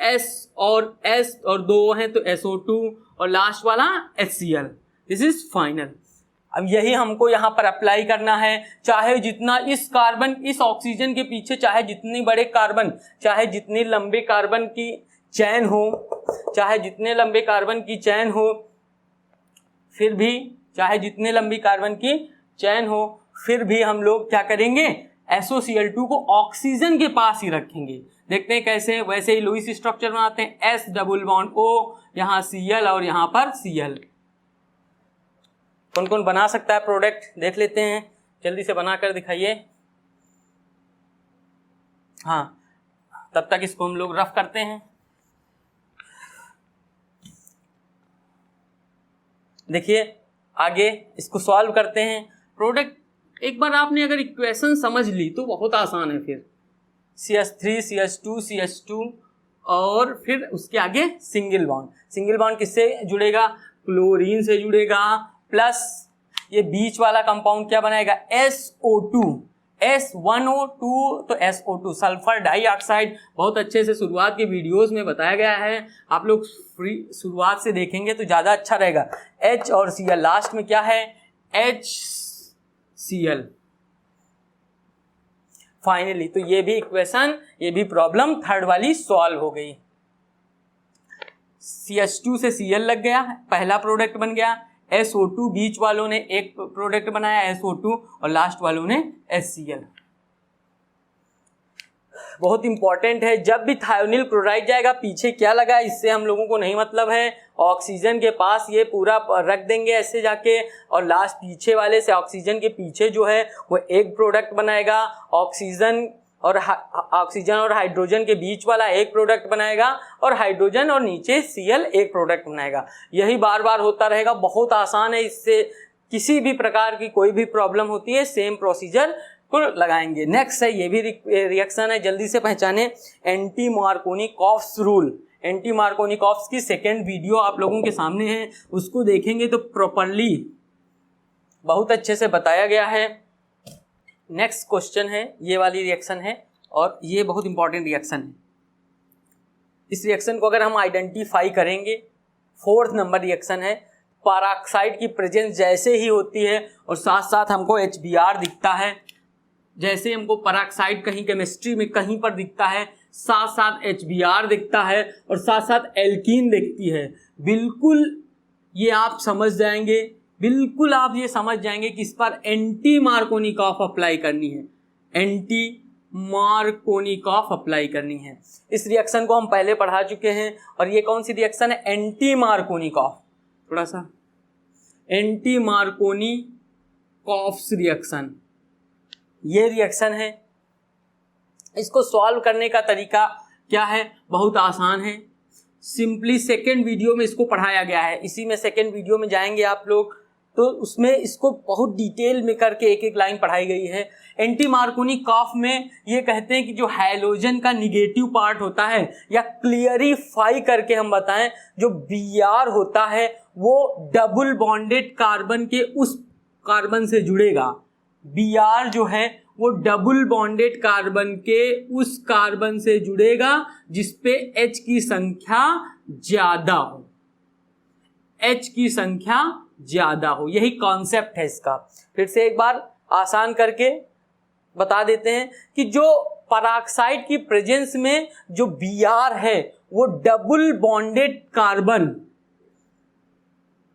S और S और 2 हैं तो SO2, और लास्ट वाला HCl। This is final. अब यही हमको यहाँ पर अप्लाई करना है, चाहे जितना इस कार्बन, इस ऑक्सीजन के पीछे चाहे जितनी बड़े कार्बन, चाहे जितनी लंबे कार्बन की चैन हो, चाहे जितने लंबे कार्बन की चैन हो, फिर भी चाहे जितने लंबी कार्बन की चैन हो, फिर भी हम लोग क्या करेंगे, SOCl2 को ऑक्सीजन के पास ही रखेंगे। देखते हैं कैसे, वैसे ही लुईस स्ट्रक्चर बनाते हैं, S डबल बॉन्ड O, यहाँ Cl और यहाँ पर Cl। कौन कौन बना सकता है प्रोडक्ट, देख लेते हैं, जल्दी से बना कर दिखाइए। हाँ, तब तक इसको हम लोग रफ करते हैं। देखिए आगे इसको सॉल्व करते हैं। प्रोडक्ट एक बार आपने अगर इक्वेशन समझ ली तो बहुत आसान है, फिर CH3 CH2 CH2 और फिर उसके आगे सिंगल बॉन्ड। सिंगल बॉन्ड किससे जुड़ेगा, क्लोरीन से जुड़ेगा, प्लस ये बीच वाला कंपाउंड क्या बनाएगा, SO2, S1O2 तो SO2 सल्फर डाइऑक्साइड। बहुत अच्छे से शुरुआत के वीडियोस में बताया गया है, आप लोग फ्री शुरुआत से देखेंगे तो ज़्यादा अच्छा रहेगा। H और Cl, लास्ट में क्या है, HCl। फाइनली तो ये भी इक्वेशन, ये भी प्रॉब्लम थर्ड वाली सॉल्व हो गई। CH2 से Cl लग गया, पहला प्रोडक्ट बन गया। SO2 बीच वालों ने एक प्रोडक्ट बनाया SO2, और लास्ट वालों ने HCl। बहुत इंपॉर्टेंट है, जब भी थायोनिल क्लोराइड जाएगा, पीछे क्या लगा इससे हम लोगों को नहीं मतलब है, ऑक्सीजन के पास ये पूरा रख देंगे ऐसे जाके, और लास्ट पीछे वाले से ऑक्सीजन के पीछे जो है वो एक प्रोडक्ट बनाएगा, ऑक्सीजन और हाइड्रोजन के बीच वाला एक प्रोडक्ट बनाएगा, और हाइड्रोजन और नीचे Cl एक प्रोडक्ट बनाएगा। यही बार बार होता रहेगा, बहुत आसान है, इससे किसी भी प्रकार की कोई भी प्रॉब्लम होती है सेम प्रोसीजर को लगाएंगे। नेक्स्ट है, ये भी रिएक्शन है, जल्दी से पहचाने, anti Markovnikov's rule. Anti Markovnikov's की सेकेंड वीडियो आप लोगों के सामने है, उसको देखेंगे तो प्रॉपरली बहुत अच्छे से बताया गया है। नेक्स्ट क्वेश्चन है, ये वाली रिएक्शन है, और ये बहुत इंपॉर्टेंट रिएक्शन है। इस रिएक्शन को अगर हम आइडेंटिफाई करेंगे, 4th नंबर रिएक्शन है। पैराक्साइड की प्रेजेंस जैसे ही होती है और साथ साथ हमको HBr दिखता है, जैसे हमको पैराक्साइड कहीं केमिस्ट्री में कहीं पर दिखता है, साथ साथ HBr दिखता है और साथ साथ एल्कीन दिखती है। बिल्कुल ये आप समझ जाएंगे, बिल्कुल आप ये समझ जाएंगे कि इस पर एंटी मार्कोनिकॉफ अप्लाई करनी है, एंटी मार्कोनिकॉफ अप्लाई करनी है। इस रिएक्शन को हम पहले पढ़ा चुके हैं, और ये कौन सी रिएक्शन है, एंटी मार्कोनिकॉफ। थोड़ा सा एंटी मार्कोनी कॉफ्स रिएक्शन, ये रिएक्शन है। इसको सॉल्व करने का तरीका क्या है? बहुत आसान है। सिंपली सेकेंड वीडियो में इसको पढ़ाया गया है, इसी में सेकेंड वीडियो में जाएंगे आप लोग तो उसमें इसको बहुत डिटेल में करके एक एक लाइन पढ़ाई गई है। एंटी मार्कोनी कॉफ में ये कहते हैं कि जो हैलोजन का निगेटिव पार्ट होता है, या क्लियरिफाई करके हम बताएं, जो Br होता है वो डबल बॉन्डेड कार्बन के उस कार्बन से जुड़ेगा। Br जो है वो डबल बॉन्डेड कार्बन के उस कार्बन से जुड़ेगा जिसपे H की संख्या ज्यादा हो, H की संख्या ज्यादा हो। यही कॉन्सेप्ट है इसका। फिर से एक बार आसान करके बता देते हैं कि जो पराक्साइड की प्रेजेंस में जो Br है वो डबल बॉन्डेड कार्बन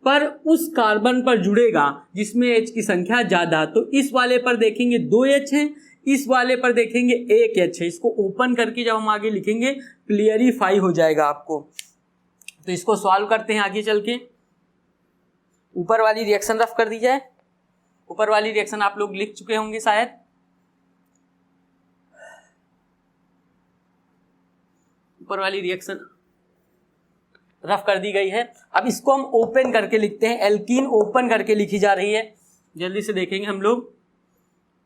पर उस कार्बन पर जुड़ेगा जिसमें H की संख्या ज्यादा। तो इस वाले पर देखेंगे 2H है, इस वाले पर देखेंगे 1H है। इसको ओपन करके जब हम आगे लिखेंगे क्लियरिफाई हो जाएगा आपको। तो इसको सॉल्व करते हैं आगे चल के। ऊपर वाली रिएक्शन रफ कर दी जाए। ऊपर वाली रिएक्शन आप लोग लिख चुके होंगे शायद। ऊपर वाली रिएक्शन रफ कर दी गई है। अब इसको हम ओपन करके लिखते हैं। एल्कीन ओपन करके लिखी जा रही है, जल्दी से देखेंगे हम लोग।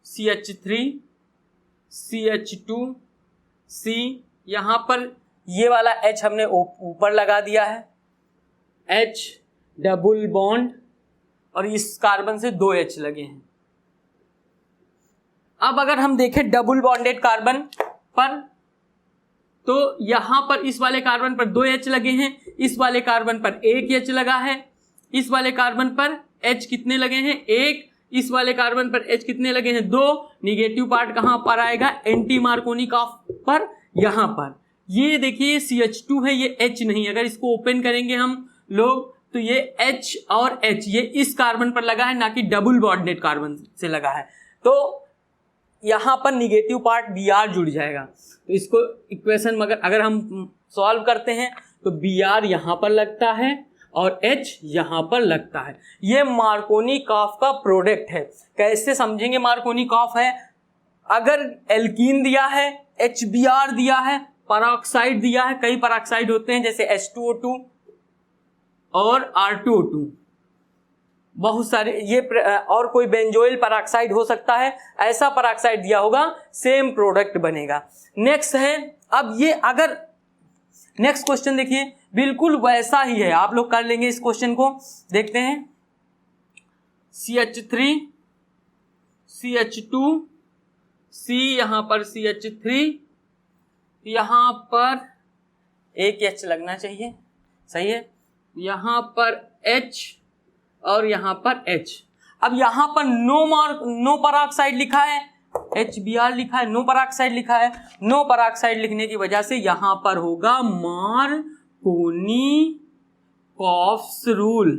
CH3 CH2 C, यहां पर ये वाला H हमने ऊपर लगा दिया है, H डबल बॉन्ड, और इस कार्बन से 2H लगे हैं। अब अगर हम देखें डबल बॉन्डेड कार्बन पर, तो यहां पर इस वाले कार्बन पर 2H लगे हैं, इस वाले कार्बन पर 1H लगा है, इस वाले कार्बन पर H कितने लगे हैं? 1, इस वाले कार्बन पर H कितने लगे हैं? 2। निगेटिव पार्ट कहां पर आएगा? एंटी मार्कोनी कॉफ पर, यहां पर। ये देखिए CH2 है, ये H नहीं। अगर इसको ओपन करेंगे हम लोग तो ये H और H ये इस कार्बन पर लगा है, ना कि डबल बॉन्डेड कार्बन से लगा है। तो यहां पर निगेटिव पार्ट Br जुड़ जाएगा। तो इसको इक्वेशन अगर हम सॉल्व करते हैं तो Br यहां पर लगता है और H यहां पर लगता है। ये मार्कोनी कॉफ का प्रोडक्ट है। कैसे समझेंगे मार्कोनी कॉफ है? अगर एल्कीन दिया है, HBr दिया है, पराक्साइड दिया है, कई पराक्साइड होते हैं जैसे H2O2 और R2O2, बहुत सारे, ये और कोई बेंजोइल पराक्साइड हो सकता है, ऐसा पराक्साइड दिया होगा, सेम प्रोडक्ट बनेगा। नेक्स्ट है, अब ये अगर नेक्स्ट क्वेश्चन देखिए बिल्कुल वैसा ही है, आप लोग कर लेंगे इस क्वेश्चन को। देखते हैं CH3 CH2 C, यहां पर CH3, यहां पर एक H लगना चाहिए, सही है, यहां पर H और यहां पर H। अब यहां पर नो पराक्साइड लिखा है, HBr लिखा है, नो पराक्साइड लिखा है। नो पराक्साइड लिखने की वजह से यहां पर होगा मार्कोनी कॉफ्स रूल।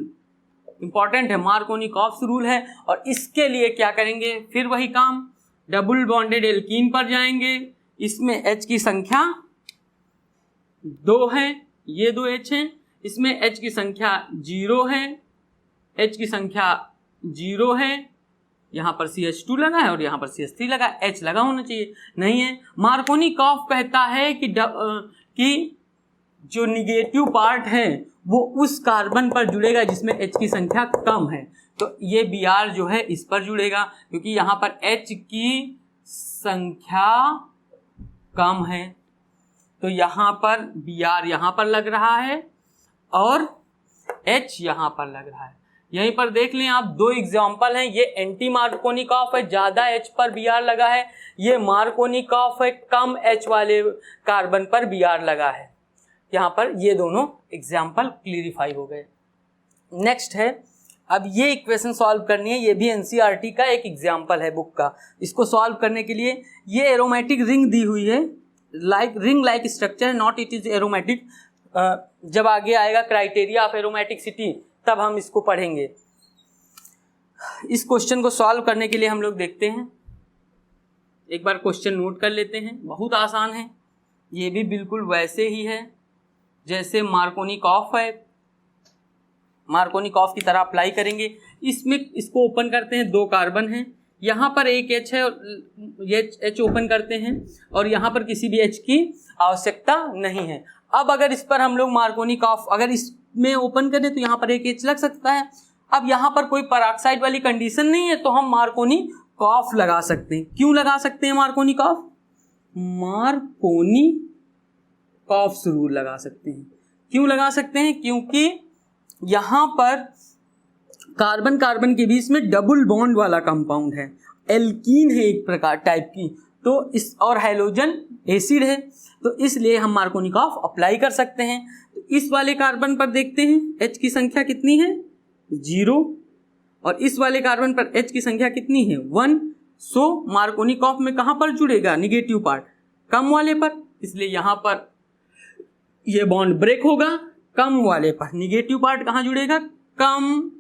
इंपॉर्टेंट है, मार्कोनी कॉफ्स रूल है। और इसके लिए क्या करेंगे? फिर वही काम, डबल बॉन्डेड एल्कीन पर जाएंगे, इसमें H की संख्या 2 है, ये 2H है, इसमें H की संख्या 0 है, H की संख्या 0 है, यहां पर CH2 लगा है और यहां पर CH3 लगा है, H लगा होना चाहिए, नहीं है। मार्कोनी कॉफ कहता है कि जो निगेटिव पार्ट है वो उस कार्बन पर जुड़ेगा जिसमें H की संख्या कम है। तो ये Br जो है इस पर जुड़ेगा, क्योंकि यहां पर H की संख्या कम है। तो यहां पर Br यहां पर लग रहा है और H यहां पर लग रहा है। यहीं पर देख लें आप, 2 एग्जाम्पल हैं। ये एंटी मार्कोनी कॉफ है, ज्यादा H पर Br लगा है। ये मार्कोनी कॉफ है, कम H वाले कार्बन पर Br लगा है। यहाँ पर ये दोनों एग्जाम्पल क्लियरिफाई हो गए। नेक्स्ट है, अब ये इक्वेशन सॉल्व करनी है। ये भी NCERT का एक एग्जाम्पल है बुक का। इसको सॉल्व करने के लिए ये एरोमेटिक रिंग दी हुई है, ring like structure, not it is aromatic. जब आगे आएगा क्राइटेरिया ऑफ एरोमेटिसिटी तब हम इसको पढ़ेंगे। इस क्वेश्चन को सॉल्व करने के लिए हम लोग देखते हैं, एक बार क्वेश्चन नोट कर लेते हैं। बहुत आसान है, ये भी बिल्कुल वैसे ही है जैसे मार्कोनी कॉफ है। मार्कोनिकॉफ की तरह अप्लाई करेंगे। इसमें इसको ओपन करते हैं, 2 कार्बन हैं, यहाँ पर एक H है और ये H ओपन करते हैं और यहाँ पर किसी भी H की आवश्यकता नहीं है। अब अगर इस पर हम लोग मार्कोनिकॉफ अगर इसमें ओपन करें तो यहाँ पर एक H लग सकता है। अब यहाँ पर कोई पेरोक्साइड वाली कंडीशन नहीं है तो हम मार्कोनिकॉफ लगा सकते हैं। क्यों लगा सकते हैं मार्कोनिकॉफ? मार्कोनिकॉफ जरूर लगा सकते हैं। क्यों लगा सकते हैं? क्योंकि यहाँ पर कार्बन कार्बन के बीच में डबल बॉन्ड वाला कंपाउंड है, एल्कीन है एक प्रकार टाइप की, तो इस और हैलोजन एसिड है, तो इसलिए हम मार्कोनिकॉफ अप्लाई कर सकते हैं। तो इस वाले कार्बन पर देखते हैं H की संख्या कितनी है, 0, और इस वाले कार्बन पर H की संख्या कितनी है, 1। सो मार्कोनिकॉफ में कहाँ पर जुड़ेगा? निगेटिव पार्ट, कम वाले पर, इसलिए यहाँ पर ये बॉन्ड ब्रेक होगा कम वाले पर। निगेटिव पार्ट कहाँ जुड़ेगा? कम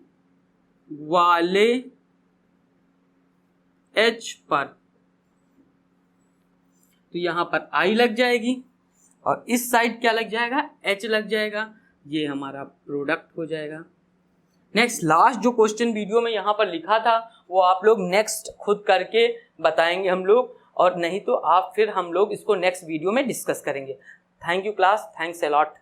वाले H पर, तो यहां पर I लग जाएगी और इस साइड क्या लग जाएगा? H लग जाएगा। ये हमारा प्रोडक्ट हो जाएगा। नेक्स्ट लास्ट जो क्वेश्चन वीडियो में यहां पर लिखा था वो आप लोग नेक्स्ट खुद करके बताएंगे हम लोग, और नहीं तो आप फिर हम लोग इसको नेक्स्ट वीडियो में डिस्कस करेंगे। Thank you class, thanks a lot.